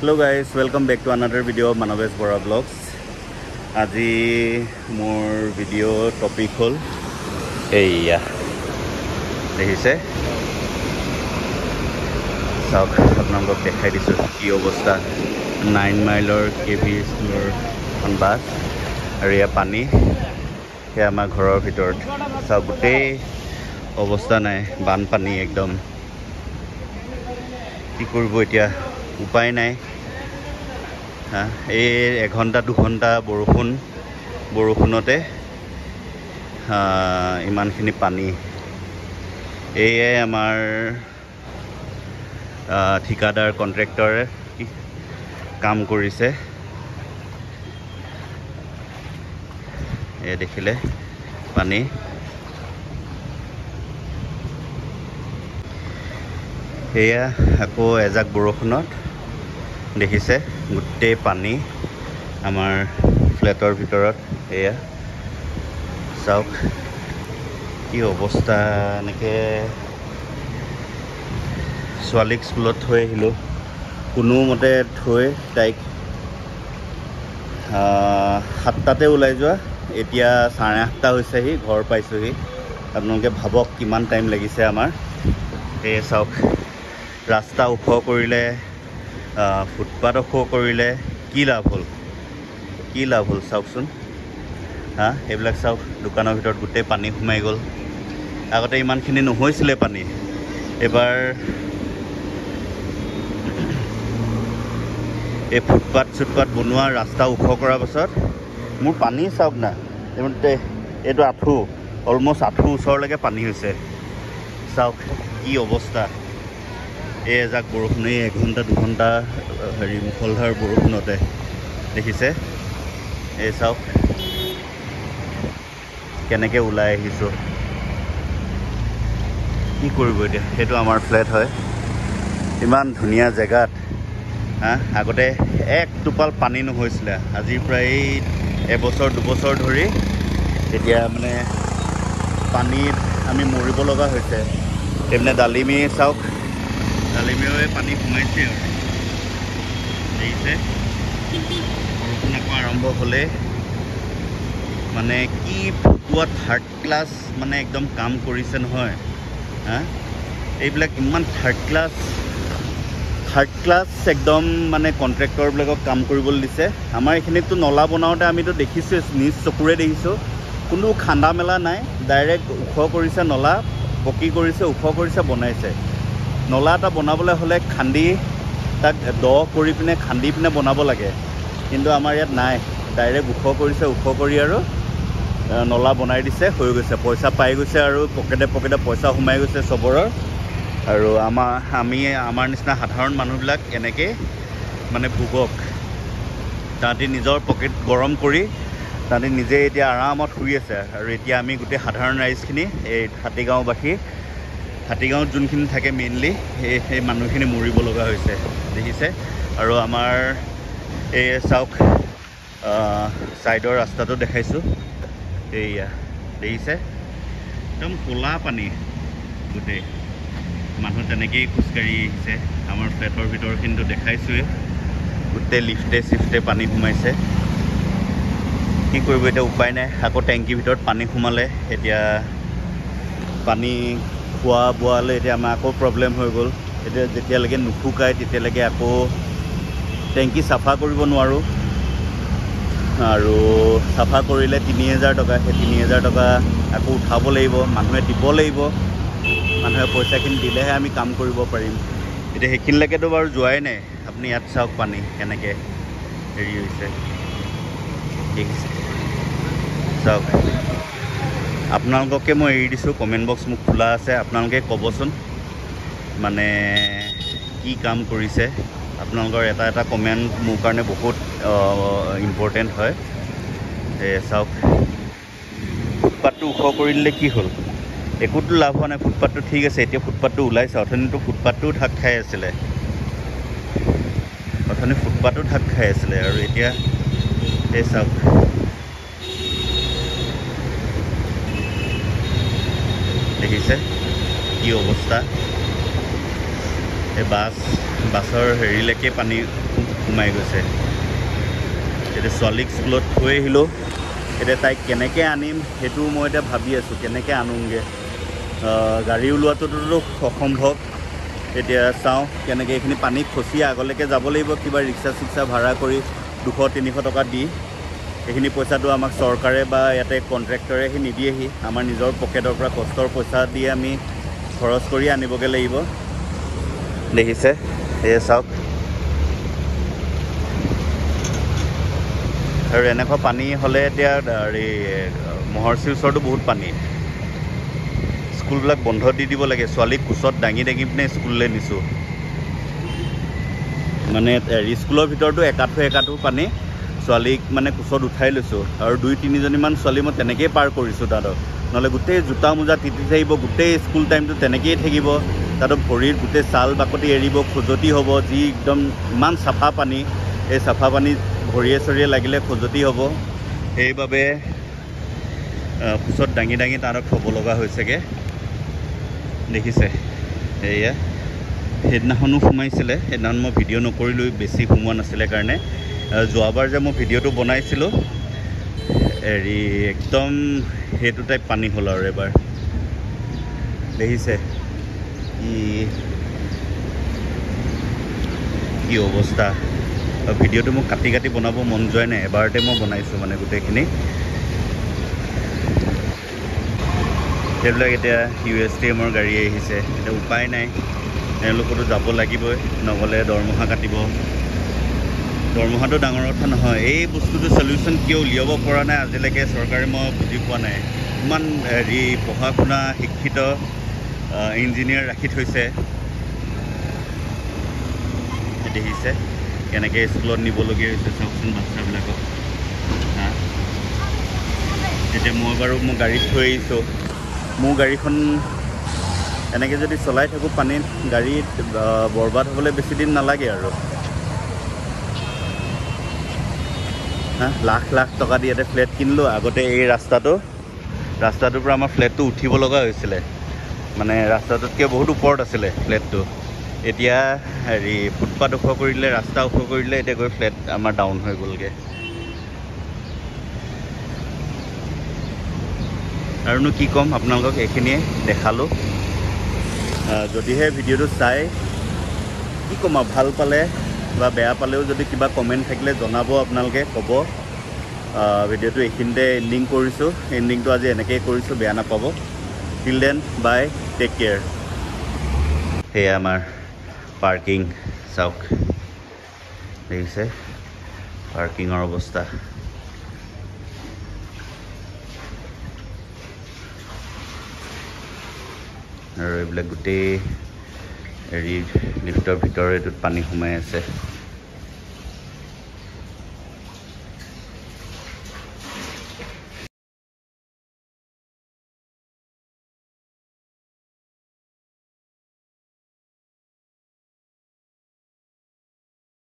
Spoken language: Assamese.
Hello guys, welcome back to another video of Manavesh Bora Vlogs. Aji more video topic hol eya dekhise sauk apnalok dekhai disu ki obostha 9 mile or KV school on bus aru ya pani he amar ghoror bhitor sauk gute obostha nai ban pani ekdom ki korbo etia উপায় নাই এই 1 ঘন্টা 2 ঘন্টা বৰষুণতে ইমানখিনি পানী এই আমাৰ ঠিকাদাৰ কন্ট্ৰাক্টৰে কাম কৰিছে এই দেখিলে পানী এয়া আকৌ এজাক বৰষুণত দেখিছে গুটে পানী আমাৰ ফ্ল্যাটৰ ভিতৰত এয়া চাওক কি অৱস্থা এনেকে ছোৱালীক স্কুলত থৈ আহিলো কোনো মতে থৈ তাইক 7টাতে ওলাই যোৱা এতিয়া 8:30টা হৈছেহি ঘৰ পাইছোহি আপোনালোকে ভাবক কিমান টাইম লাগিছে আমাৰ এই চাওক ৰাস্তা ওখ কৰিলে ফুটপাথ ওখ কৰিলে কি লাভ হ'ল চাওকচোন এইবিলাক চাওক দোকানৰ ভিতৰত গোটেই পানী সোমাই গ'ল আগতে ইমানখিনি নহৈছিলে পানী এবাৰ এই ফুটপাথ বনোৱা ৰাস্তা ওখ কৰাৰ পাছত মোৰ পানী চাওক না এইটো আঁঠু অলমষ্ট আঁঠু ওচৰলৈকে পানী হৈছে চাওক কি অৱস্থা এই এজাক বৰষুণ 1 ঘন্টা 2 ঘন্টা হেৰি মুখলধাৰ বৰষুণতে দেখিছে এই চাওক কেনেকৈ ওলাই আহিছো কি কৰিব এতিয়া সেইটো আমাৰ ফ্ল্যাট হয় ইমান ধুনীয়া জেগাত আগতে এক টোপাল পানী নহৈছিলে আজি প্ৰায় 1 বছৰ 2 বছৰ ধৰি এতিয়া মানে পানীত আমি মৰিব লগা হৈছে এনে ডালিমি চাওক ডালিমিও পানী সোমাইছে দেখিছে বৰষুণ আকৌ আৰম্ভ হ'লে মানে কি ফুটুৱা থাৰ্ড ক্লাছ মানে একদম কাম কৰিছে নহয় এইবিলাক ইমান থাৰ্ড ক্লাছ একদম মানে কন্ট্ৰাক্টৰবিলাকক কাম কৰিবলৈ দিছে আমাৰ এইখিনিতো নলা বনাওঁতে আমিতো দেখিছোঁ নিজ চকুৰে দেখিছোঁ কোনো খান্দা মেলা নাই ডাইৰেক্ট ওখ কৰিছে নলা পকি কৰিছে ওখ কৰিছে বনাইছে নলা এটা বনাবলৈ হ'লে খান্দি তাক দ কৰি পিনে খান্দি পিনে বনাব লাগে কিন্তু আমাৰ ইয়াত নাই ডাইৰেক্ট ওখ কৰি আৰু নলা বনাই দিছে হৈ গৈছে পইচা পাই গৈছে আৰু পকেটে পইচা সোমাই গৈছে চবৰৰ আৰু আমাৰ নিচিনা সাধাৰণ মানুহবিলাক এনেকৈ মানে ভোগক তাহাঁতি নিজৰ পকেট গৰম কৰি তাহাঁতি নিজে এতিয়া আৰামত শুই আছে আৰু এতিয়া আমি গোটেই সাধাৰণ ৰাইজখিনি এই হাতীগাঁৱত যোনখিনি থাকে মেইনলি সেই মানুহখিনি মৰিব লগা হৈছে দেখিছে আৰু আমাৰ এই চাওক ছাইডৰ ৰাস্তাটো দেখাইছোঁ এইয়া দেখিছে একদম ক'লা পানী গোটেই মানুহ তেনেকেই খোজকাঢ়ি আহিছে আমাৰ ফ্লেটৰ ভিতৰখিনিতো দেখাইছোৱে গোটেই লিফ্টে পানী সোমাইছে কি কৰিব এতিয়া উপায় নাই আকৌ টেংকিৰ ভিতৰত পানী সোমালে এতিয়া পানী খোৱা বোৱালৈ এতিয়া আমাৰ আকৌ প্ৰব্লেম হৈ গ'ল এতিয়া যেতিয়ালৈকে নুশুকায় তেতিয়ালৈকে আকৌ টেংকি চাফা কৰিব নোৱাৰোঁ আৰু চাফা কৰিলে 3000 টকা সেই 3000 টকা আকৌ উঠাব লাগিব মানুহে দিব লাগিব মানুহে পইচাখিনি দিলেহে আমি কাম কৰিব পাৰিম এতিয়া সেইখিনিলৈকেতো বাৰু যোৱাই নাই আপুনি ইয়াত চাওক পানী কেনেকৈ হেৰি হৈছে ঠিক আছে চাওক আপোনালোককে মই এৰি দিছোঁ কমেণ্ট বক্স মোক খোলা আছে আপোনালোকে ক'বচোন মানে কি কাম কৰিছে আপোনালোকৰ এটা কমেণ্ট মোৰ কাৰণে বহুত ইম্পৰ্টেণ্ট হয় চাওক ফুটপাথটো ওখ কৰি দিলে কি হ'ল একোতো লাভ হোৱা নাই ফুটপাথটো ঠিক আছে এতিয়া ফুটপাথটো ওলাইছে অথনিতো ফুটপাথটোও ঢাক খাই আছিলে আৰু এতিয়া এই চাওক দেখিছে কি অৱস্থা এই বাছৰ হেৰিলৈকে পানী সোমাই গৈছে এতিয়া ছোৱালীক স্কুলত থৈ আহিলোঁ এতিয়া তাইক কেনেকৈ আনিম সেইটো মই এতিয়া ভাবি আছোঁ কেনেকৈ আনোংগৈ গাড়ী ওলোৱাটোতো অসম্ভৱ এতিয়া চাওঁ কেনেকৈ এইখিনি পানীত ফচি আগলৈকে যাব লাগিব কিবা ৰিক্সা চিক্সা ভাড়া কৰি 200-300 টকা দি এইখিনি পইচাটো আমাক চৰকাৰে বা ইয়াতে কণ্ট্ৰেক্টৰে নিদিয়েহি আমাৰ নিজৰ পকেটৰ পৰা কষ্টৰ পইচা দি আমি খৰচ কৰি আনিবগৈ লাগিব দেখিছে এই চাওক আৰু এনেকুৱা পানী হ'লে এতিয়া হেৰি মহৰ্ষিৰ ওচৰতো বহুত পানী স্কুলবিলাক বন্ধ দি দিব লাগে ছোৱালীক কোচত দাঙি পিনে স্কুললৈ নিছোঁ মানে স্কুলৰ ভিতৰতো একাঠো পানী ছোৱালীক মানে কোচত উঠাই লৈছোঁ আৰু 2-3জনীমান ছোৱালী মই তেনেকৈয়ে পাৰ কৰিছোঁ তাত নহ'লে গোটেই জোতা মোজা তিতি থাকিব গোটেই স্কুল টাইমটো তেনেকৈয়ে থাকিব তাত ভৰিৰ গোটেই ছাল বাকতি এৰিব খজুৱতি হ'ব যি একদম ইমান চাফা পানী এই চাফা পানী ভৰিয়ে চৰিয়ে লাগিলে খজুৱতি হ'ব সেইবাবে কোচত দাঙি তাহাঁতক থ'ব লগা হৈছেগৈ দেখিছে এয়া সেইদিনাখনো সোমাইছিলে সেইদিনাখন মই ভিডিঅ' নকৰিলোঁ বেছি সোমোৱা নাছিলে কাৰণে যোৱাবাৰ যে মই ভিডিঅ'টো বনাইছিলোঁ হেৰি একদম সেইটো টাইপ পানী হ'ল আৰু এবাৰ দেখিছে কি অৱস্থা ভিডিঅ'টো মোক কাটি বনাব মন যোৱাই নাই এবাৰতে মই বনাইছোঁ মানে গোটেইখিনি সেইবিলাক এতিয়া USTMৰ গাড়ী আহিছে এতিয়া উপায় নাই তেওঁলোকতো যাব লাগিবই নগ'লে দৰমহা কাটিব দৰমহাটো ডাঙৰ কথা নহয় এই বস্তুটো চলিউশ্যন কিয় উলিয়াব পৰা নাই আজিলৈকে চৰকাৰে মই বুজি পোৱা নাই ইমান হেৰি পঢ়া শুনা শিক্ষিত ইঞ্জিনিয়াৰ ৰাখি থৈছে দেখিছে কেনেকৈ স্কুলত নিবলগীয়া হৈছে চাওকচোন বাচ্চাবিলাকক এতিয়া মই বাৰু মোৰ গাড়ীত থৈ আহিছোঁ মোৰ গাড়ীখন এনেকৈ যদি চলাই থাকোঁ পানীত গাড়ীত বৰবাদ হ'বলৈ বেছি দিন নালাগে আৰু লাখ টকা দি ইয়াতে ফ্লেট কিনিলোঁ আগতে এই ৰাস্তাটোৰ পৰা আমাৰ ফ্লেটটো উঠিব লগা হৈছিলে মানে ৰাস্তাটোতকৈ বহুত ওপৰত আছিলে ফ্লেটটো এতিয়া হেৰি ফুটপাথ ওখ কৰি দিলে ৰাস্তা ওখ কৰি দিলে এতিয়া গৈ ফ্লেট আমাৰ ডাউন হৈ গ'লগৈ আৰুনো কি ক'ম আপোনালোকক এইখিনিয়ে দেখালোঁ যদিহে ভিডিঅ'টো চাই কি ক'ম আৰু ভাল পালে বা বেয়া পালেও যদি কিবা কমেণ্ট থাকিলে জনাব আপোনালোকে ক'ব ভিডিঅ'টো এইখিনিতে এণ্ডিং কৰিছোঁ এণ্ডিংটো আজি এনেকৈয়ে কৰিছোঁ বেয়া নাপাব till then bye take care সেয়া আমাৰ পাৰ্কিং চাওক দেখিছে পাৰ্কিঙৰ অৱস্থা আৰু এইবিলাক গোটেই হেৰি লিফ্টৰ ভিতৰত এইটোত পানী সোমাই আছে